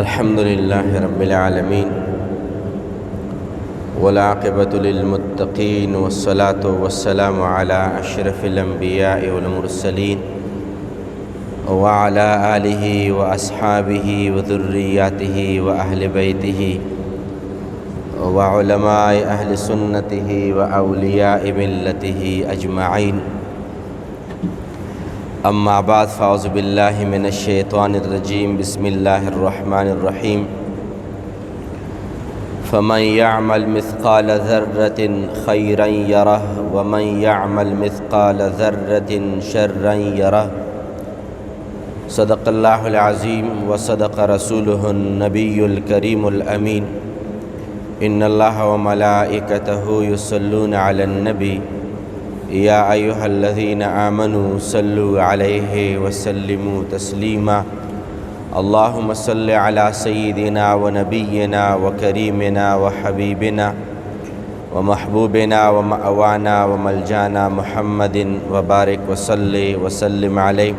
الحمد لله رب العالمين والعاقبة للمتقين والصلاة والسلام على أشرف الأنبياء والمرسلين وعلى آله وأصحابه وذرياته وأهل بيته وعلماء أهل سنته وأولياء ملته أجمعين. أما بعد، فأعوذ بالله من الشيطان الرجيم. بسم الله الرحمن الرحيم. فمن يعمل مثقال ذرة خيرا يره ومن يعمل مثقال ذرة شرا يره. صدق الله العظيم وصدق رسوله النبي الكريم الأمين. إن الله وملائكته يصلون على النبي يا أيها الذين آمنوا صلوا عليه وسلموا تسليما. اللهم صل على سيدنا ونبينا وكريمنا وحبيبنا ومحبوبنا ومأوانا وملجانا محمد وبارك وسلم عليه.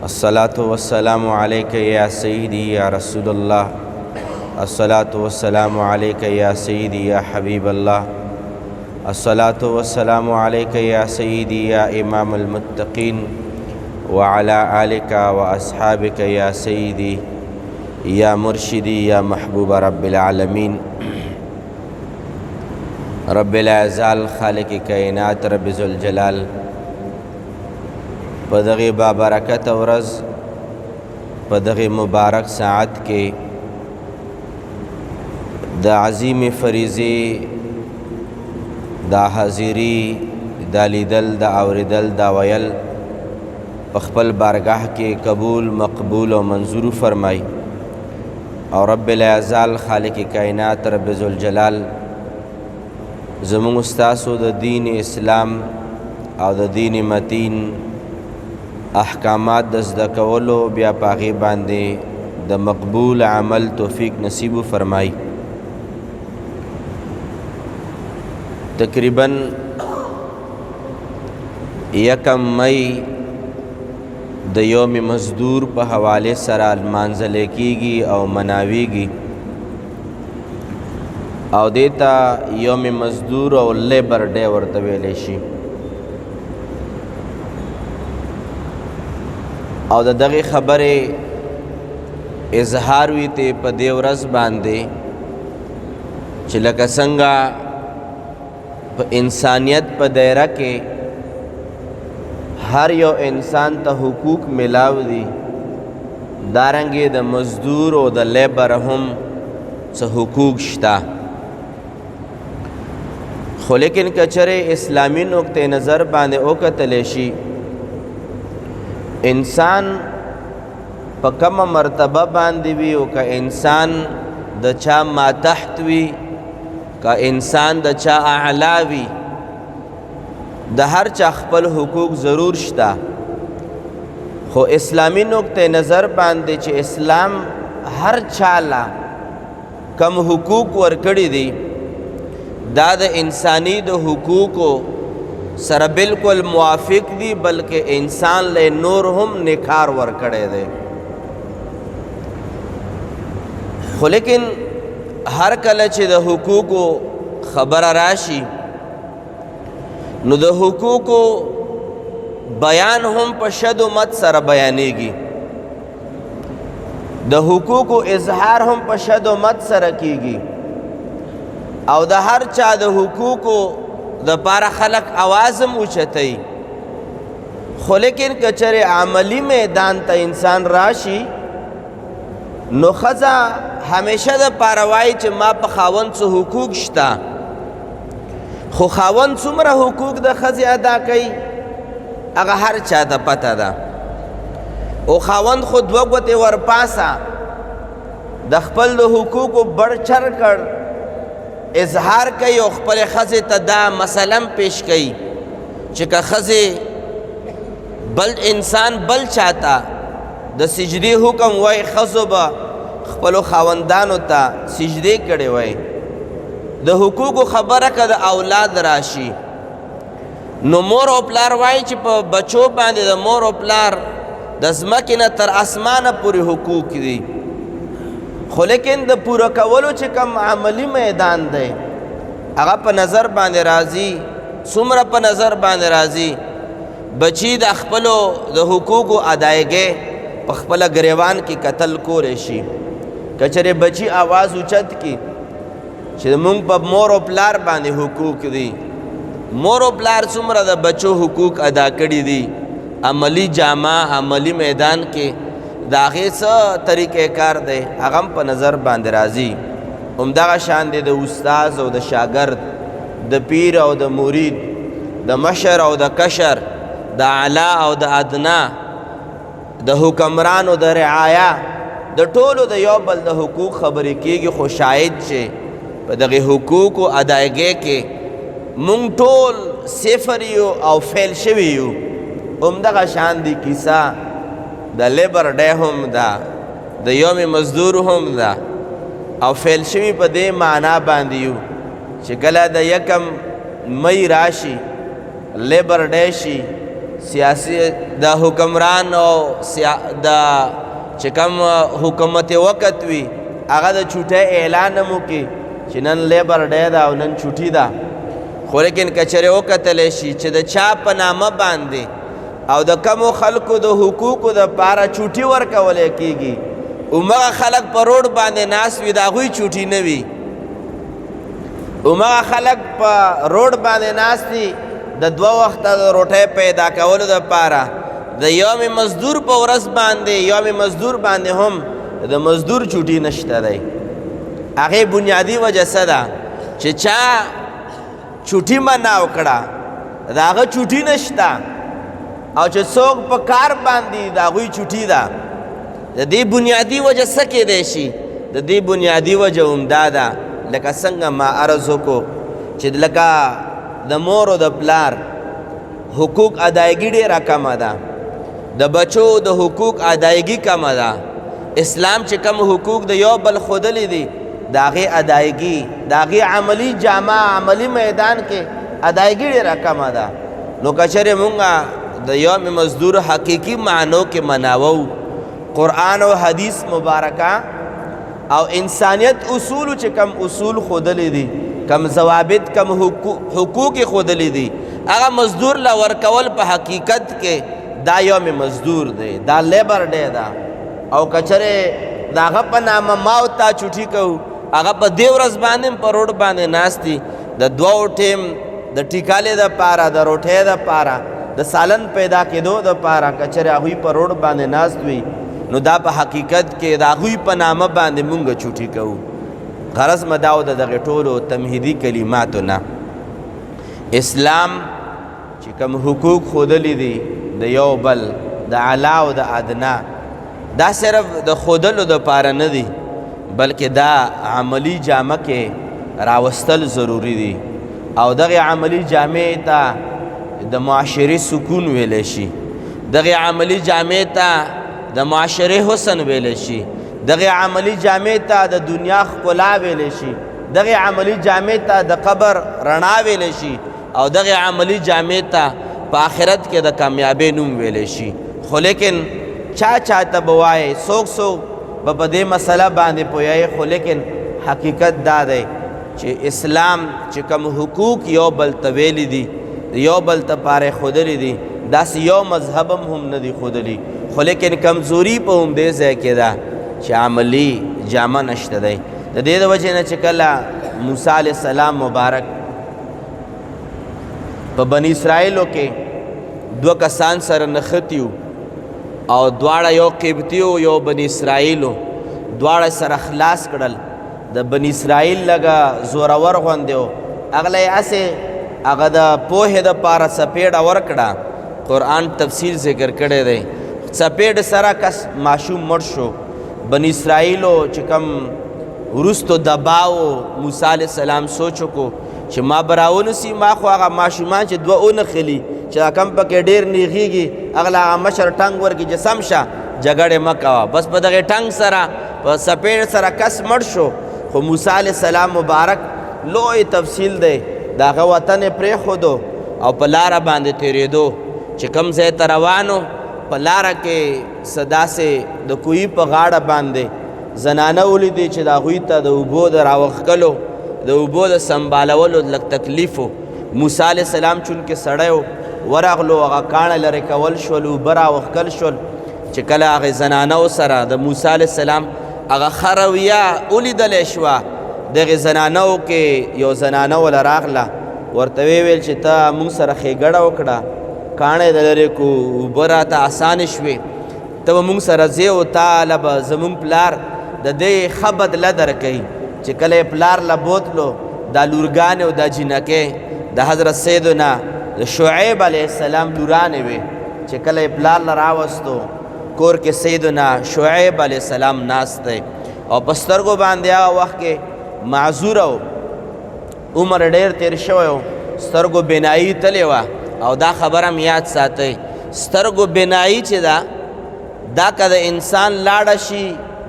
الصلاة والسلام عليك يا سيدي يا رسول الله. الصلاة والسلام عليك يا سيدي يا حبيب الله. الصلاة والسلام عليك يا سيدي يا إمام المتقين وعلى آلك وأصحابك يا سيدي يا مرشدي يا محبوب رب العالمين. رب العزال خالق کائنات رب ذوالجلال په دغه بابرکت ورځ په دغه مبارک ساعت کې د عظیم فریضې دا حاضری دا لیدل دا اوریدل دا ویل په خپل بارگاه کې قبول مقبول او منظور فرمای. او رب العزال خالق کائنات رب ذوالجلال زموږ استاسو د دین اسلام او د دین متین احکامات د زده کولو بیا په هغې باندې د مقبول عمل توفیق نصیب فرمای. تقریباً 1 مئی د یوم مزدور په حواله سره لمانځل کیږي او مناویږي او دیتا یوم مزدور او لیبر ډے ورته ویلی شي. او د دغه خبرې اظهار وي ته په دې ورځ باندې چې لکه څنګه په انسانیت په دایره کې هر یو انسان ته حقوق ملاو دي، دارنګې د مزدور او د لیبر هم څه حقوق شته. خو لیکن کچره اسلامی نقطه نظر باندې وکتلی شي انسان په کومه مرتبه باندې وي او که انسان د چا ماتحت وي که انسان د چا اعلا وي، د هر چا خپل حقوق ضرور شته. خو اسلامی نقطه نظر باندې چې اسلام هر چاله کم حقوق ورکړي دي دا د انسانی د حقوقو سره بالکل موافق دي، بلکې انسان له نور هم نکار ورکړي دي. خو لیکن هر کله چې د حقوقو خبره راشي نو د حقوقو بیان هم په شد و مت سره بیانېږي، د حقوقو اظهار هم په شد و مت سره کیږي او د هر چا د حقوقو د پاره خلق آواز هم اوچتوي. خو لیکن کچره عملی میدان ته انسان راشي نو ښځه همیشه د پاره وایي چې ما په خاوند څه حقوق شته، خو خاوند څومره حقوق د ښځې ادا کوي هغه هر چا ته پته ده. او خاوند خو 2 ګوتې ورپاسه د خپل د حقوقو بړچر کړ اظهار کوي او خپل ښځې ته دا مثلا پیش کوي چې که ښځې بل انسان بل چاته د سجدې حکم وای ښځو به خپلو خاوندانو ته سجدې کړې وای. د حقوقو خبره که د اولاد راشي نو مور او پلار وای چې په بچو باندې د مور او پلار د ځمکې نه تر اسمانه پورې حقوق دي. خو لیکن د پوره کولو چې کم عملی میدان دی هغه په نظر باندې راځي. څومره په نظر باندې راځي؟ بچی د خپلو د حقوقو ادایګۍ په خپله ګریوان کې قتل کولی شي. که چېرې بچی آواز اوچت کړي چې مونږ په مور او پلار باندې حقوق دي، مور او پلار څومره د بچو حقوق ادا کړي دي، عملی جامه عملی میدان کې د هغې څه طریقې کار دی هغه هم په نظر باندې راځي. همدغه شان دی د استاذ او د شاګرد، د پیر او د مرید، د مشر او د کشر، د اعلی او د ادنا، د حکمران او د رعایا، د ټولو د یو بل د حقوق خبرې کېږي. خو شاید چې په دغه حقوقو ادایګۍ کې مونږ ټول صفر یو او فیل شوي یو. همدغه شان دی کیسه د لیبر ډے هم ده، د یوم مزدور هم ده، او فیل شوي په دې معنا باندې یو چې کله د یکم مئی راشي لیبر ډے شي، سیاسی د حکمران او د چې کوم حکومت وقت وي هغه د چوټۍ اعلان هم وکړي چې نن لیبر ډے ده او نن چوټي ده. خو لیکن که چېرې وکتلی شي چې د چا په نامه باندې او د کمو خلکو د حقوقو دپاره چوټي ورکولی کېږي، همغه خلک په روډ باندې ناست وي د هغوی چوټي نه وي. همغه خلک په روډ باندې ناست دي د دوه وخته د روټۍ پیدا کولو دپاره. د یوم مزدور په ورځ باندې یوم مزدور باندې هم د مزدور چوټي نشته دی. هغې بنیادي وجه څه ده چې چا چوټي منع وکړه د هغه چوټي نشته، او چې څوک په کار باندې د هغوی چوټي ده. د دې بنیادي وجه څه کیدی شي؟ د دې بنیادي وجه همدا ده لکه څنګه ما عرض وکړو چې لکه د مور او د پلار حقوق ادایګي ډېره کمه ده، د بچو د حقوق ادایګي کمه ده. اسلام چې کم حقوق د یو بل ښودلي دي د هغې ادایګي، د هغې عملي جامه عملي میدان کې ادایګي ډېره کمه ده. نو که چېرې مونږ د یوم مزدور حقیقي معنو کې مناوو، قرآن او حدیث مبارکه او انسانیت اصول چې کم اصول ښودلي دي، کم ضوابط کم حقوق ښودلي دي، هغه مزدور له ورکول په حقیقت کې دا یوم مزدور دی، دا لیبر ډے ده. او که چېرې د هغه په نامه ما او تا چوټي کوو، هغه په دې ورځ باندې په روډ باندې ناست دي د دوو ټیم د ټیکالې دپاره، د روټۍ دپاره، د سالن پیدا کېدو دپاره. که چېرې هغوی په روډ باندې ناست وي نو دا په حقیقت کې د هغوی په نامه باندې مونږ چوټي کوو. غرض مه دا و د دغې ټولو تمهیدي کلماتو نه اسلام چې کوم حقوق ښودلي دي د یو بل، د اعلی او د ادنا، دا صرف د ښودلو دپاره نه دي بلکې دا عملی جامه کې راوستل ضروري دي. او دغه عملی جامې ته د معاشري سکون ویلی شي، دغه عملی جامې ته د معاشري حسن ویلی شي، دغه عملی جامې ته د دنیا ښکلا ویلی شي، دغه عملی جامې ته د قبر رڼا ویلی شي، او دغه عملی جامې ته په آخرت کې د کامیابۍ نوم ویلی شي. خو لیکن چا ته به وایي، څوک به په دې مسله باندې پوهیږي، خو لیکن حقیقت دا دی چې اسلام چې کوم حقوق یو بل ته ویلي دي، یو بل ته پاره ښودلي دي، داسې یو مذهب هم نه دي ښودلي. خو لیکن کمزوري په همدې ځای کې ده چې عملی جامه نشته دی. د دې د وجې نه چې کله موسی علیه السلام مبارک په بني اسرائیلو کې دوه کسان سره نښتي وو، او دواړه یو قبطي و یو بني اسرائیل و، دواړه سره خلاص کړل. د بني اسرائیل لږه زورور غوندې و، هغه له یې هسې هغه د پوهې دپاره څپېړه ورکړه. قرآن تفصیل ذکر کړی دی. څپېړ سره کس ماشوم مړ شو. بني اسرائیلو چې کوم وروستو دباو موسی علیه السلام سوچ وکړو چې ما به راونیسي، ما خو هغه ماشومان چې دوه ونښلي چې کم پکې ډېر نیغېږي هغه له هغه مشر ټنګ ورکړي چې سم شه جګړې مه کوه. بس په دغې ټنګ سره په څپېړ سره کس مړ شو. خو موسی علیه السلام مبارک لوی تفصیل دی، د هغه وطن یې پرېښودو او په لاره باندې تېرېدو. چې کوم ځای ته روانو په لاره کې څه داسې د کوهي په غاړه باندې زنانه ولیدې چې د هغوی ته د اوبو د راوښکلو د اوبو د سنبالولو لږ تکلیف و. موسی علیه السلام چونکې سړی و ورغلو هغه کاڼه لرې کول شول اوبه راوښکل شول چې کله هغې زنانو سره د موسی علیه السلام هغه ښه رویه ولیدلی شوه دغې زنانو کې یو زنانه وله راغله ورته ویل چې ته موږ سره ښېګړه وکړه کاڼی د لرې کو اوبه راته اسانې شوې ته به موږ سره ځې او تاله به زموږ پلار د دې ښه بدله درکوي چې کله یې پلار له بوتلو دا لورګانې او دا جینکې د حضرت سیدنا د شعیب علیه السلام لورانې وې چې کله یې پلار له راوستو کور کې سیدنا شعیب علیه السلام ناست دی او په سترګو باندې هغه وخت کې معذوره و عمر ډېر تیر شوی و سترګو بینایي تلې وه او دا خبره م یاد ساتئ سترګو بینایي چې ده دا که د انسان لاړه شي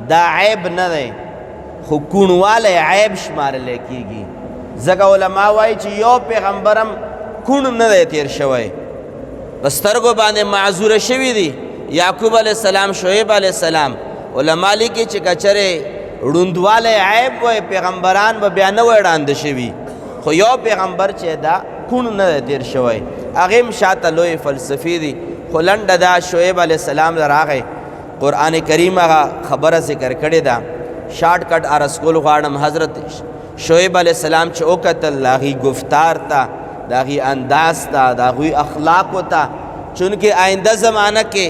دا عیب نه دی خو کوڼوالی عیب شمارلی کېږي ځکه علما وایي چې یو پیغمبر هم کوڼ نه دی تیر شوی په سترګو باندې معذوره شوي دي یعقوب علیه السلام شعیب علیه السلام علما لیکي چې که چرې ړوندوالی عیب وی پیغمبران به بیا نه وی ړانده شوي خو یو پیغمبر چې دا کوڼ نه دی تیر شوی هغې هم شاته لویې فلسفې دي خو لنډه دا شعیب علیه السلام له راغی قرآن کریم هغه خبره ذکر کړې ده شارټ کټ عرض کول غواړم حضرت شعیب علیه السلام چې وکتل د هغې گفتار ته د هغې انداز ته د هغوی اخلاقو ته چونکې آینده زمانه کې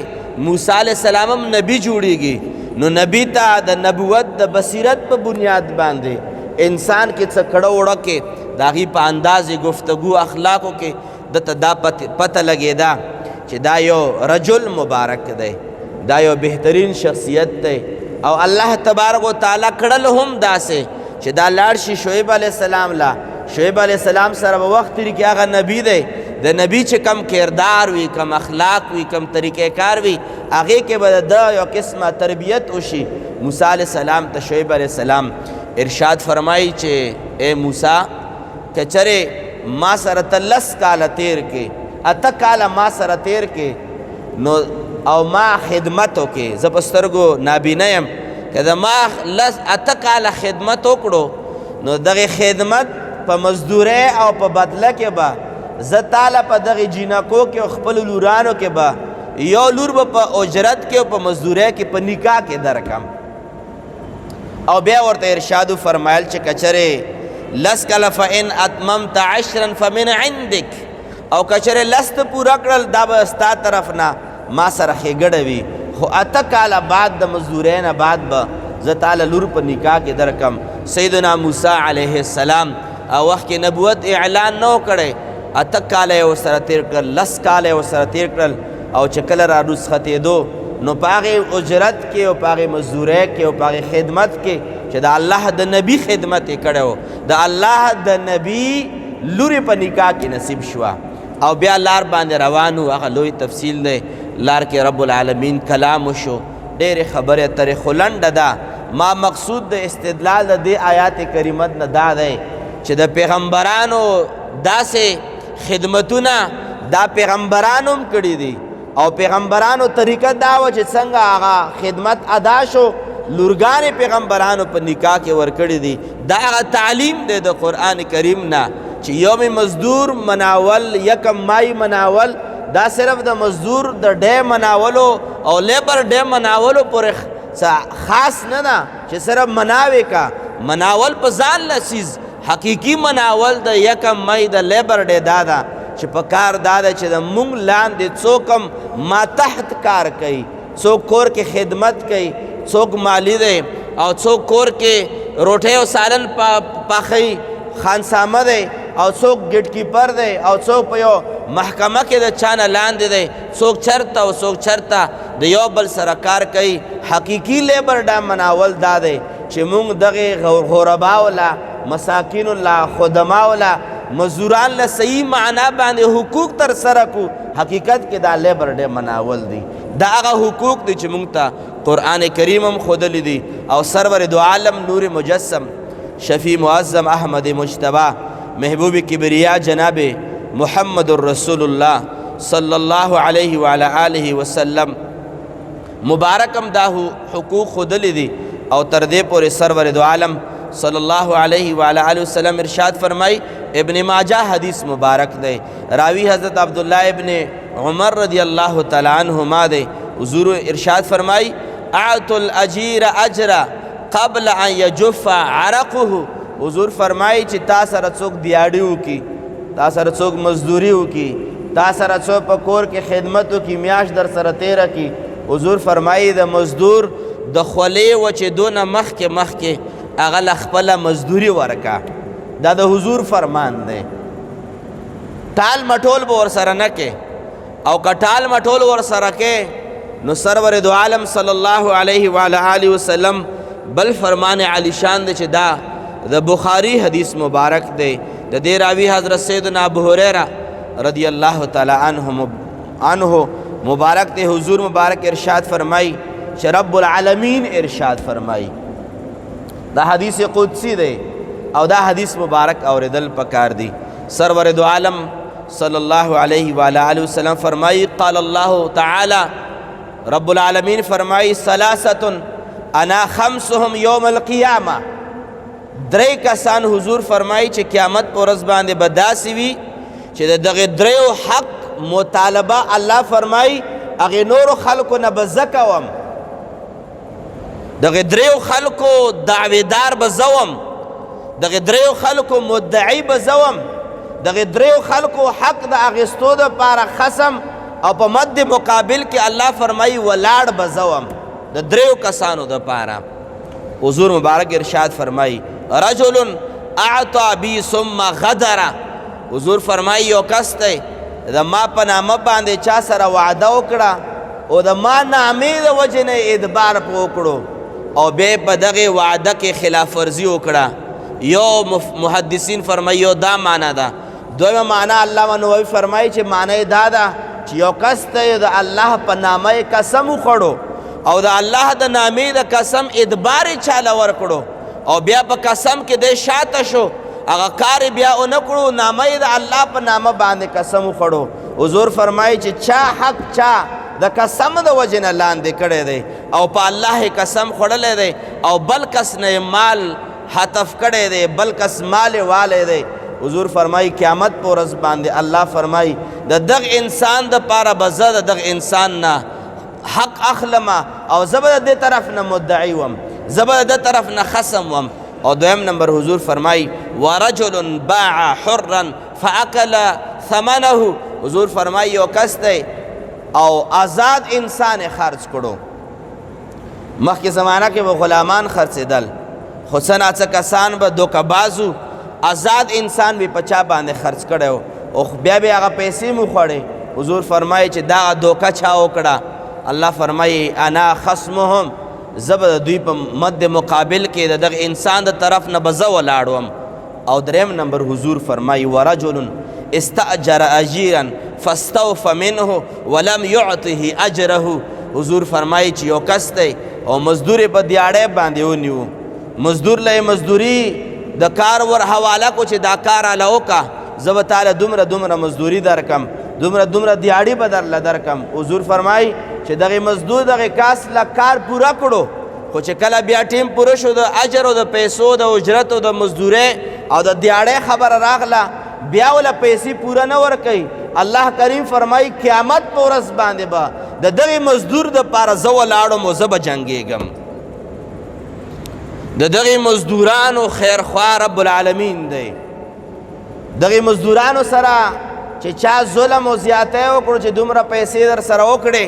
موسی علیه السلام هم نبی جوړیږي نو نبی ته د نبوت د بصیرت په بنیاد باندې انسان کې څه کړه وړه کې د هغې په انداز گفتگو اخلاقو کې دته دا پته لګېده چې دا یو رجل مبارک دی دا یو بهترین شخصیت دی او الله تبارک و تعالی کړل هم داسې چې دا لاړ شي شعیب علیه السلام لا شعیب علیه السلام سره به وخت تېري کې هغه نبی دی د نبی چې کم کردار وي کم اخلاق وي کم طریقې کار وي هغې کې به د یو قسمه تربیت وشي موسی علیه السلام ته شعیب علیه السلام ارشاد فرمایي چې ای موسی که چرې ما سره ته 10 کاله تیر کې 8 کاله ما سره تیر کې نو او ما خدمت وکړې زه په سترګو نابینه یم که د ما 8 کاله خدمت وکړو نو دغې خدمت په مزدورۍ او په بدله کې به زه تاله په دغې جینکو کې او خپلو لورانو کې به یو لور به په اجرت کې او په مزدورۍ کې په نکاح کې درکم او بیا ورته ارشاد فرمایل چې که چرې 10 کاله فإن أتممت 10 فمن عندك او که چرې 10 ته پوره کړل دا به ستا طرف نه ما سره ښېګړه وي خو 8 کاله بعد د مزدورۍ نه بعد به زه تاله لور په نکاح کې درکم سیدنا موسی علیه السلام او وخت کې نبوت اعلان نه و کړی 8 کاله یې ورسره تېر کړل 10 کاله یې ورسره تېر کړل او چې کله را رسختېدو نو په هغې اجرت کې او په هغې مزدورۍ کې او په هغې خدمت کې چې د الله د نبي خدمت یې کړی و د الله د نبي لورې په نکاح کې نصیب شوه او بیا لار باندې روان و هغه لوی تفصیل دی لار کې رب العالمین کلام وشو ډېرې خبرې اترې خو لنډه ده ما مقصود د استدلال د دې آیات کریمت نه دا دی چې د پیغمبرانو داسې خدمتونه دا پیغمبرانو هم کړي دي او پیغمبرانو طریقه دا و چې څنګه هغه خدمت ادا شو لورګانې پیغمبرانو په نکاح کې ورکړي دي دا هغه تعلیم دی د قرآن کریم نه چې یوم مزدور مناول یکم مای مناول دا صرف د مزدور د ډے مناولو او لیبر ډے مناولو پورې خاص نه ده چې صرف مناوې کا مناول په ځان لسیز حقیقي مناول د یکم مای د لیبر ډے دا ده چې په کار دا ده چې د مونږ لاندې څوک هم ماتحت کار کوي څوک کور کې خدمت کوي څوک مالی دی او څوک کور کې روټۍ او سالن پاخوي خانسامه دی او څوک ګیټ کیپر دی او څوک په یو محکمه کې د چا نه لاندې دی څوک چرته او څوک چرته د یو بل سره کار کوي حقیقي لیبر ډا مناول دا دی چې مونږ دغې غرباو له مساکینو له خدماو له مزدوران له صحیح معنا باندې حقوق تر سره کو حقیقت کې دا لیبر ډے مناول دی دا هغه حقوق دی چې مونږ ته قرآن کریم هم ښودلی دی او سرور دو عالم نور مجسم شفیع معظم احمد مجتبی محبوب کبریا جناب محمد رسول الله صلی الله علیه وعلى آله وسلم مبارکم دا حقوق ښودلی دی او تر دې پورې سرور دو عالم صلی الله علیه وعلی آله وسلم ارشاد فرمائی، ابن ماجہ حدیث مبارک دے، راوی حضرت عبداللہ ابن عمر رضی اللہ تعالی عنہما دے، حضور ارشاد فرمائی اعطوا الاجیر اجرا قبل ان یجف عرقه، حضور فرمائی چې تا سره څوک دیاړي وکي، تا سره څوک مزدوری وکي، تا سره څوک په کور کې خدمت وکي، میاش در سره تیره کی، حضور فرمائی د مزدور د خولې وچېدو نه مخکې هغه له خپله مزدوري ورکه. دا د حضور فرمان دی. ټال مټول به ورسره نه کې، او که ټال مټول ورسره کې نو سرور دو عالم صلی الله علیه وعلی آله وسلم بل فرمان علی شان دی چې دا د بخاری حدیث مبارک دی. د دې راوی حضرت سیدنا ابو هریرہ رضی اللہ تعالی عنہ مبارک دی. حضور مبارک ارشاد فرمائی چې رب العالمین ارشاد فرمائی، دا حدیث قدسی دی او دا حدیث مبارک اوریدل پکار دی. سرور دو عالم صلی اللہ علیہ وآلہ وسلم فرمائی قال اللہ تعالی، رب العالمین فرمائی ثلاثۃ انا خمسهم یوم القیامہ، درې کسان حضور فرمائی چې قیامت پر ورځ باندې به داسې وي چې د دغه دریو حق مطالبه الله فرمائی هغې نورو خلکو نه به زه کوم، دغه دریو خلکو دعویدار به زه وم، دغه دریو خلکو مدعی به زه وم، دغه دریو خلکو حق د اخیستو دپاره خصم او په مد مقابل کې الله فرمایي ولاړ به زه وم د دریو کسانو دپاره. حضور مبارک ارشاد فرمایي رجل اعطى بی ثم غدر، حضور فرمایي یو کس دی د ما په نامه باندې چا سره وعده وکړه او د ما نامې د وجې نه ادبار په وکړو او بیا په دغې وعده کې خلاف ورزي وکړه. یو محدثین فرمایي یو دا معنا ده. دویمه معنا علامه نووي فرمایي چې معنا یې دا ده چې یو کس ته د الله په نامه یې قسم وخوړو او د الله د نامې د قسم ادبار یې چاله ورکړو او بیا په قسم کې دی شاته شو، هغه کار یې بیا ونه کړو، نامه یې د الله په نامه باندې قسم وخوړو. حضور فرمایي چې چا حق چا د قسم د وجې نه لاندې کړی دی او په الله قسم خوړلی دی او بل کس نه مال حتف کړی دی، بل کس مال والی دی. حضور فرمایي قیامت په ورځ باندې الله فرمایي د دغه انسان دپاره به زه د دغه انسان نه حق اخلمه او زه به د دې طرف نه مدعي وم، زه به د دې طرف نه خصم وم. او دویم نمبر حضور فرمایي ورجل باع حرا فاکل ثمنه، حضور فرمایي یو کس دی او آزاد انسان خرج کړو. مخکې زمانه کې به غلامان خرڅېدل، خو څه ناڅه کسان به دوکهبازو، آزاد انسان به په چا باندې خرڅ کړی و او بیا به هغه پیسې مو خوړې. حضور فرمایي چې دغه دوکه چا وکړه، الله فرمایي انا خصمهم، زه به د دوی په مد مقابل کې د دغه انسان د طرف نه به زه ولاړ وم. او دریم نمبر حضور فرمایي ورجل استأجر اجیرا فاستوف منه ولم يعطه اجره، حضور فرمایي چې یو کس دی او مزدور په دیاړی باندې ونیو، مزدور له مزدوري د کار ور حواله کو چې دا کار اله وکړه، زه به تاله دومره مزدوري درکم، دومره دیاړي به درله درکم. حضور فرمایي چې دغه مزدور دغه کاس له کار پوره کړو، خو چې کله بیا ټیم پوره شو د اجر او د پیسو د اجرت او د مزدورۍ او د دیاړۍ خبره راغله، بیا ولا پیسې پوره نه ورکوي. الله کریم فرمایي قیامت په ورځ باندې به د دغه مزدور دپاره زه ولاړم او زه به جنګېږم. د دغه مزدورانو خیرخوا رب العالمین دی. دغه مزدورانو سره چې چا ظلم او زیاتی وکړو چې دومره پیسې در سره وکړې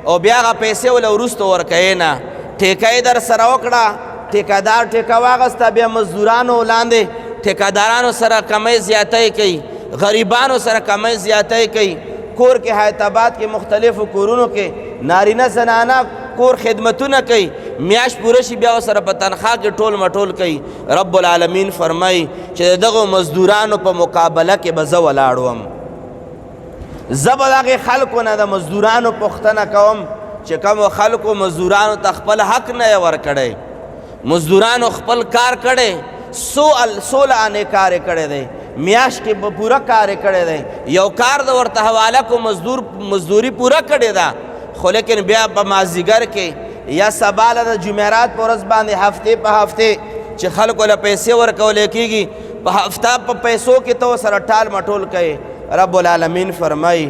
او بیا هغه پیسې وله وروسته ورکوې نه، ټیکه یې در سره وکړه، ټیکهدار ټیکه واغسته، بیا مزدورانو لاندې ټیکهدارانو سره کمی زیاتی کوي، غریبانو سره کمی زیاتی کوي. کور کې حیات آباد کې مختلفو کورونو کې نارینه زنانه کور خدمتونه کوي، میاش پوره شي بیا ورسره په تنخواه کې ټول مټول کوي. رب العالمین فرمایي چې د دغو مزدورانو په مقابله کې به زه ولاړ وم، زه به دغې خلکو نه د مزدورانو پوښتنه کوم چې کومو خلکو مزدورانو ته خپل حق نه یې ورکړی، مزدورانو خپل کار کړی، سوله انې کار یې کړی دی، میاش کې به پوره کار یې کړی دی، یو کار د ورته حواله کو مزدوري پوره کړې ده، خو لیکن بیا په مازدیګر کې یا سباله د جمعرات په ورځ باندې هفتې په هفتې چې خلکو له پیسې ورکولی کېږي په هفته په پیسو کې ته ورسره ټال مټول کوې رب العالمین فرمایي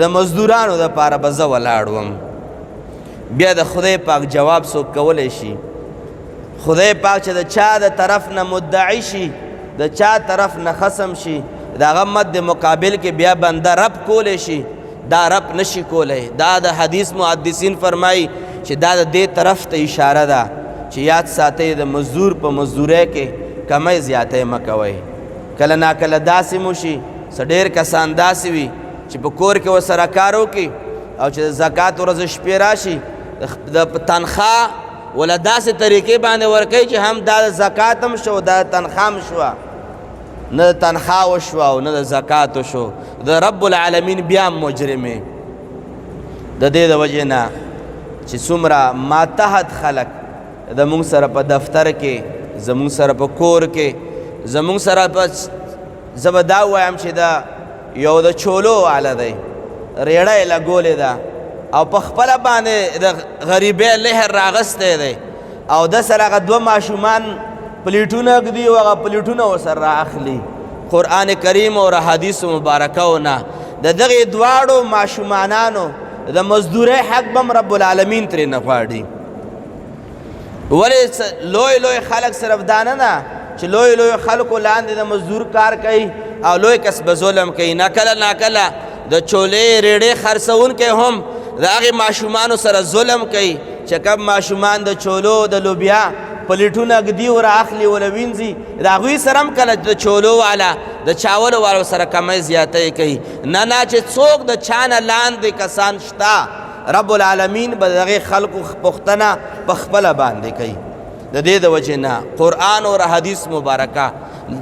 د مزدورانو دپاره به زه ولاړ وم بیا د خدای پاک جواب څوک کولی شي خدای پاک چې د چا د طرف نه مدعی شي د چا طرف نه خصم شي د هغه مد مقابل کې بیا بنده رب کولی شي دا رب نشي کولی دا د حدیث محدثین فرمایي چې دا د دې طرف ته اشاره ده چې یاد ساتئ د مزدور په مزدورۍ کې کمی زیاتی مه کوئ کله ناکله داسې مو شي څه ډېر کسان داسې وي چې په کور کې ورسره کار وکړي او چې د زکات ورځ شپې راشي د تنخواه ولا داسې طریقې باندې ورکوي چې هم دا د زکات هم شو دا د تنخواه هم شوه نه د تنخواه وشوه او نه د زکات وشو د رب العالمین بیا هم مجرمې د دې د وجې نه چې څومره ماتحت خلک زمونږ سره په دفتر کې زمونږ سره په کور کې زمونږ سره په زه به دا ووایم چې دا یو د چولو واله دی ریړه یې لګولې ده او په خپله باندې د غریبۍ لهر راغستی دی او د سره هغه دوه ماشومان پلیټونه ږدي او هغه پلیټونه ورسره رااخلي قرآن کریم او حدیثو مبارکو نه د دغې دواړو ماشومانانو د مزدورۍ حق به هم رب العالمین ترې نه غواړي ولې لوی لوی خلک صرف دا نه ده چې لوی لوی خلکو لاندې د مزدور کار کوي او لوی کس به ظلم کوي ناکله ناکله د چولې ریړې خرڅونکی هم د هغې ماشومانو سره ظلم کوي چې کم ماشومان د چولو د لوبیا پلیټونه ږدي ور اخلي وله وینځي د هغوی سره هم کله د چولو والا د چاولو والو سره کمی زیاتی کوي نه چې څوک د چا نه لاندې کسان شته رب العالمین به د هغې خلکو پوښتنه په خپله باندې کوي د دې د وجې نه قرآن او حدیث مبارکه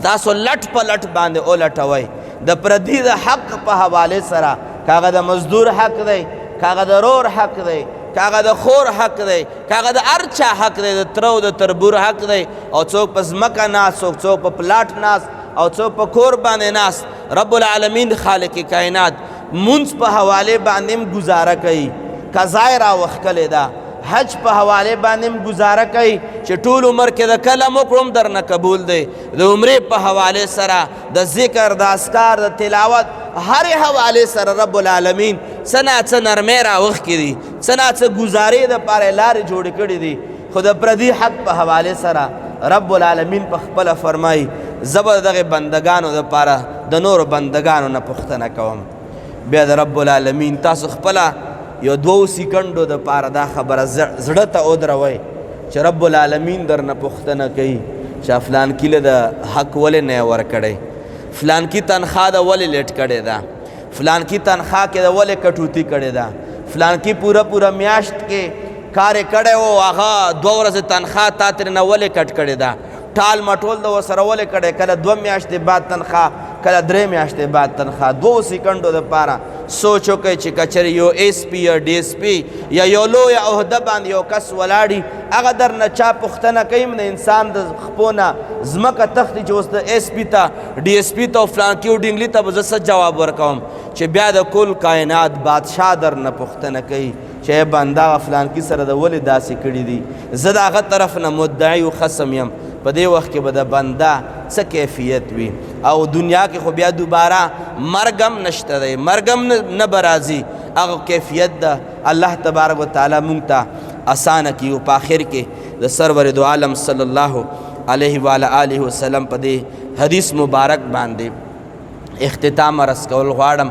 تاسو لټ په لټ باندې ولټوئ د پردي د حق په حوالې سره که هغه د مزدور حق دی که هغه د رور حق دی که هغه د خور حق دی که هغه د هر چا حق دی د تره او د تربور حق دی او څوک په ځمکه ناست څوک په پلاټ ناست او څوک په کور باندې ناست رب العالمین خالق کائنات مونځ په حوالې باندې هم ګزاره کوي قضای راوښکلې ده حج په حوالې باندې هم ګزاره کوي چې ټول عمر کې د کلم وکړم در نه قبول دی د عمرې په حوالې سره د ذکر د اذکار د تلاوت هرې حوالې سره رب العالمین څه نه څه نرمۍ راوښکې دي څه نه څه ګزارې دپاره یې لارې جوړې کړي دي خو د پردي حق په حوالې سره رب العالمین په خپله فرمایي زه به د دغې بندګانو دپاره د نورو بندګانو نه پوښتنه کوم بیا د رب العالمین تاسو خپله یو 2 سیکنډو دپاره دا خبره زړه ته ودروئ چې رب العالمین در نه پوښتنه کوي چې فلانکي له د حق ولې نه یې ورکړی فلانکي تنخواه د ولې لیټ کړې ده فلانکي تنخواه کې د ولې کټوتي کړې ده فلانکي پوره میاشت کې کار یې کړی و هغه 2 ورځې تنخواه تا ترې نه ولې کټ کړې ده ټال مټول د ورسره ولې کړی کله 2 میاشتې بعد تنخواه کله 3 میاشتې بعد تنخواه 2 سیکنډو دپاره سوچ وکړئ چې کچرې یو ایس پي یا ډي ایس پي یا یو لویه عهده باندې یو کس ولاړي هغه در نه چا پوښتنه کوي د انسان د خپو نه ځمکه تښتي چې اوس د ایس پي ته ډي ایس پي ته او فلانکي او ډینګلي ته به زه څه جواب ورکوم چې بیا د کل کائنات بادشاه در نه پوښتنه کوي چې بنده فلانکي سره د ولې داسې کړي دي زه د هغه طرف نه مدعي و خصم یم په دې وخت کې به د بنده څه کیفیت وي او دنیا کې خو بیا دوباره مرګ هم نشته دی مرګ هم نه به راځي هغه کیفیت ده الله تبارک وتعالی مونږ ته اسانه کړي او په آخر کې د سرور دو عالم صلی الله علیه و آله وسلم په دې حدیث مبارک باندې اختتام رس کول غواړم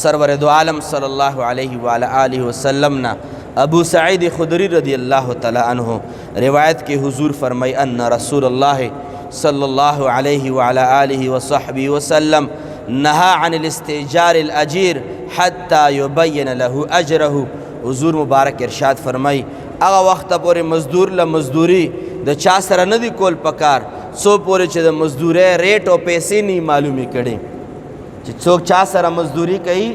سرور دو عالم صلی الله علیه و آله وسلم نه ابو سعید خدری رضی اللہ تعالی عنہ روایت کے حضور فرمائی ان رسول اللہ صلی اللہ علیہ وعلى آلہ وصحبہ وسلم نہا عن الاستئجار الاجیر حتی یبین له اجرہ حضور مبارک ارشاد فرمائی اغا وقت پورے مزدور لمزدوری د چا سره ندی کول پکار سو پورے چې د مزدورۍ ریټ او پیسې نه معلومې کړي چې څوک چا سره مزدوری کوي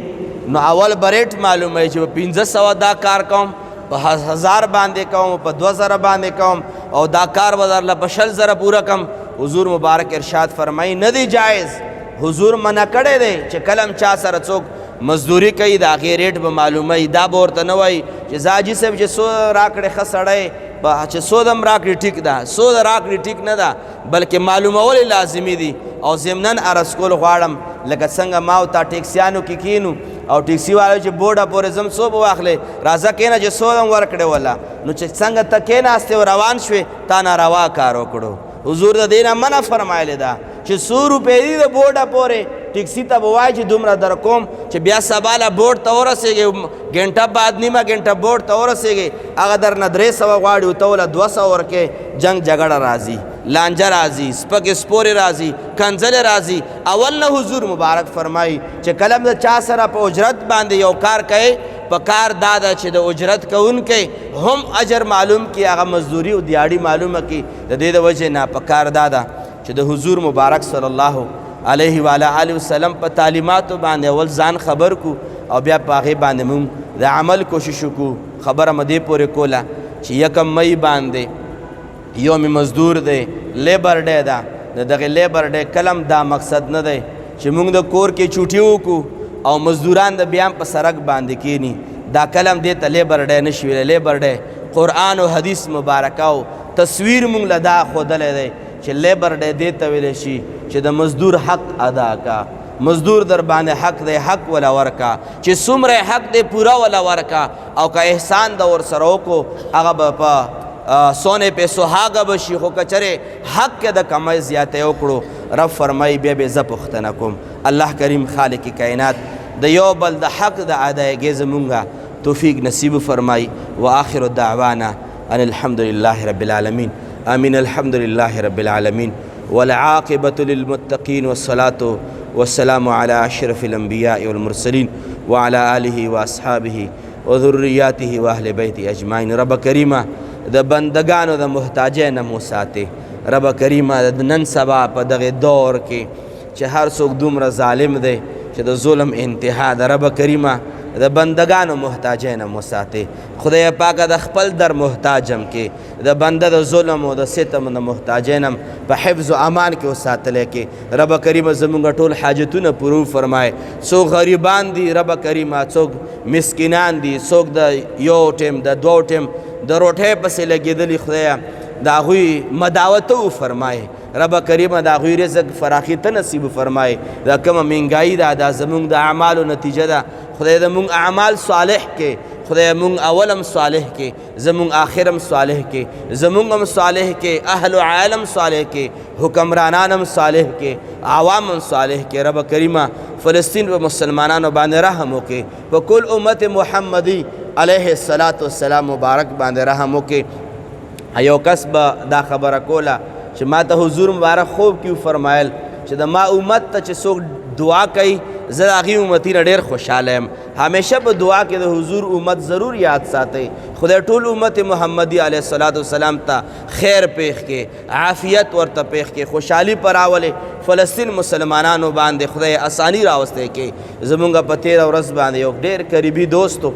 نو اول بریټ معلومه چې 1500 دا کار کوم په 1000 باندې کوم په 2000 باندې کوم او دا کار بدر له 20000 پورا کم حضور مبارک ارشاد فرمایي نه دی جایز حضور منع کړی دی چې کلم چا سره څوک مزدوري کوي د هغې ریټ به معلوموي دا به ورته نه وایي چې زاجي صاحب چې سود راکړې ښه سړی چې سود هم راکړي ټیک ده سود راکړي ټیک نه ده بلکې معلومول یې لازمي دي او ضمناً عرض کول غواړم لکه څنګه ما او تا ټیکسیانو کې کینو او ټیکسي والا چې بورډه پورې ځم څو به واخلې راځه کېنه چې سود هم ورکړې وله نو چې څنګه ته کېناستې او روان شوې تا ناروا کار وکړو حضور د دې نه منع فرمایلې ده چې 100 روپۍ دي د بورډه پورې ټیکسي ته به وایي چې دومره در کوم چې بیا سبا له بورډ ته ورسېږې ګنټه بعد نیمه ګنټه بورډ ته ورسېږې هغه در نه 300 غواړي او ته وله 200 ورکې جنګ جګړه راځي لانجه راځي سپکې سپورې راځي کنځلې راځي اول نه حضور مبارک فرمایي چې کله د چا سره په اجرت باندې یو کار کوي په کار دا ده چې د اجرت کوونکی هم اجر معلوم کړي هغه مزدوري او دیاړي معلومه کړي د دې د وجې نه په کار دا ده چې د حضور مبارک صلی الله علیه و آله وسلم په تعلیماتو باندې اول ځان خبر کو او بیا په هغې باندې موږ د عمل کوشش وکړو خبره مې دې پورې کوله چې 1 مئی باندې یوم مزدور دی لیبر ډے ده د دغې لیبر ډے کلم دا مقصد نه دی چې موږ د کور کې چوټي وکړو او مزدوران د بیا په سړک باندې کینی دا کلم دې ته لیبر ډے نه شي ویلی لیبر ډے قرآن او حدیث مبارکه او تصویر موږ له دا ښودلی دی چې لیبر ډے دې ته ویلی شي چې د مزدور حق ادا کا مزدور در باندې حق دی حق ولا ورکا چې څومره حق دی پورا ولا ورکا او که احسان د ورسره وکړو هغه به په سونے پہ سہاگا بشی خو کچرے حق کے دا کمائی زیادہ اکڑو رب فرمائی بے بے زپختنکم اللہ کریم خالق کائنات دا یو بل دا حق دا ادائیگی زمونگا توفیق نصیب فرمائی وآخر الدعوانا ان الحمدللہ رب العالمین آمین الحمدللہ رب العالمین والعاقبة للمتقین والصلاة والسلام على اشرف الانبیاء والمرسلین وعلى آلہ واصحابہ وذریاته واہل بیت اجمعین رب کریمہ د بندگانو د محتاجۍ نه مو ساتې رب کریمه د نن سبا په دغې دور کې چې هر څوک دومره ظالم دی چې د ظلم انتها د رب کریمه د بندگانو محتاجۍ نه مو ساتې خدای پاکه د خپل در محتاجم کې د بنده د ظلم او د ستم د محتاجۍ نه په حفظ و امان کې وساتلی کې رب کریمه زمونږ ټول حاجتونه پوره فرمای څوک غریبان دي رب کریمه څوک مسکینان دي څوک د یو ټیم د 2 ټیم د روټۍ پسې لګېدلي خدایه د هغوی مداوته وفرمایې رب کریمه د هغوی رزق فراخي ته نصیب فرمایې دا کومه مهنګایي ده دا زموږ د اعمالو نتیجه ده خدای زموږ اعمال صالح کې خدای مونږ اولم صالح کې زموږ آخرم صالح کې زموږ هم صالح کې اهل عالم صالح کې حکمرانانم صالح کې عوامم صالح کې رب کریمه فلسطین و مسلمانانو باندې رحم وکړي په کل امت محمدی علیه الصلاة والسلام مبارک باندې رحم وکړي یو کس به دا خبره کوله چې ما ته حضور مبارک خوب کې فرمایل چې د ما امت ته چې څوک دعا کوي زه د هغې امتي نه ډېر خوشحاله یم همیشه په دعا کې د حضور امت ضرور یاد ساتئ خدای ټول امت محمدي علیه الصلاة والسلام ته خیر پیښ کې عافیت ورته پیښ کې خوشحالي پر راولې فلسطین مسلمانانو باندې خدای اسانی راوستی کې زمونږ په تېره ورځ باندې یو ډېر قریبي دوست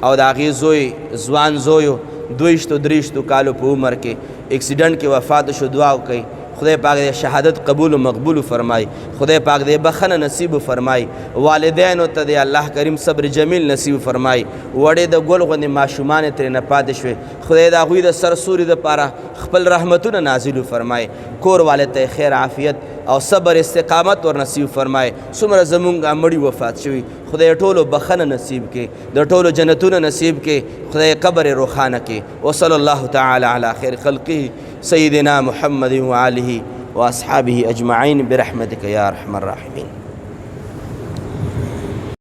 او د هغې زوی ځوان زوی 22-23 کالو په عمر کې اکسیډنټ کې وفات شو دعا وکړئ خدای پاک دې شهادت قبول و مقبول فرمای خدای پاک دې بخنه نصیب فرمای والدینو ته دې الله کریم صبر جمیل نصیب فرمای وړې د ګل غوندې ماشومان ترې نه پاتې شوې خدای د هغوی د سر سوري دپاره خپل رحمتونه نازل فرمای کور والد ته خیر عافیت او صبر استقامت ور نصیب فرمای څومره زمونږ مړي وفات شوي خدای ټولو بخنه نصیب کې د ټولو جنتونه نصیب کې خدای قبر روښانه کې وصلی الله تعالی علی خیر خلقه سیدنا محمد وآله واصحابه اجمعین برحمتک یا ارحم الراحمین